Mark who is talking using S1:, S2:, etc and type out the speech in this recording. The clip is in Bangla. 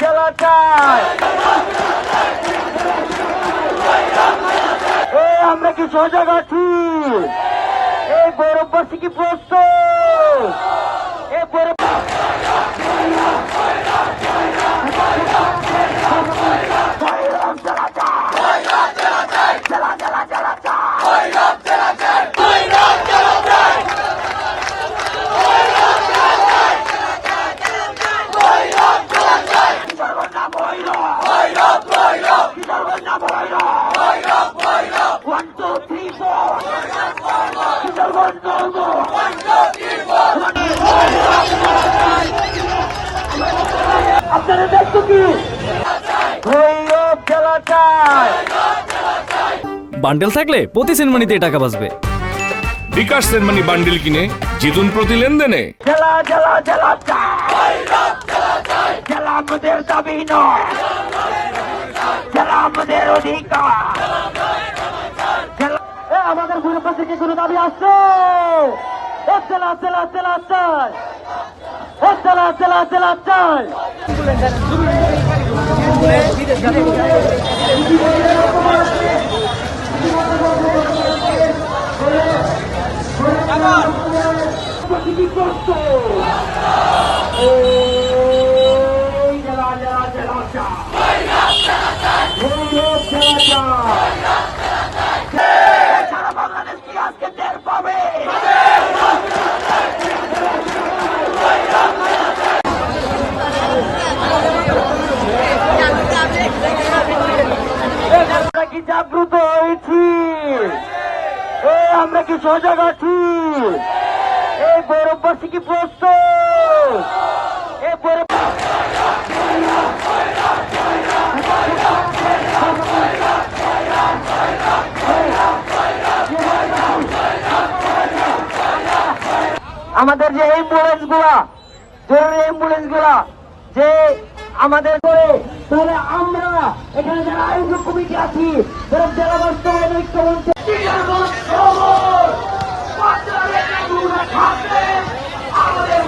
S1: খেলা চাই। আমরা কি সজাগ আছি? এই গৌরববাসী কি প্রস্তুত? এই গৌরব আপনারা দেখতো কি খেলা চাই।
S2: বান্ডেল থাকলে প্রতি সেনমানিতে টাকা বাঁচবে।
S3: বিকাশ সেনমানি বান্ডেল কিনে জিতুন প্রতি লেনদেনে।
S1: খেলা খেলা খেলা চাই। খেলা আমাদের দাবি নয়, খেলা আমাদের অধিকার। আমাদের গ্রুপ থেকে কোনো দাবি আসছে? খেলা খেলা খেলা চাই। খেলা খেলা খেলা চাই। সারা বাংলাদেশ কি আজকে টের পাবে? আমরা কি জাগ্রত হয়েছি? আমরা কি সজাগ আছি? এই গৌরববাসী কি প্রস্তুত? এই গৌরব আমাদের যে অ্যাম্বুলেন্স গুলা, জরুরি অ্যাম্বুলেন্স গুলা যে আমাদের করে, তাহলে আমরা এখানে যারা আয়োজক কমিটি আছি, যারা জেলা বাস্তবায়ন ঐক্য মঞ্চে আমাদের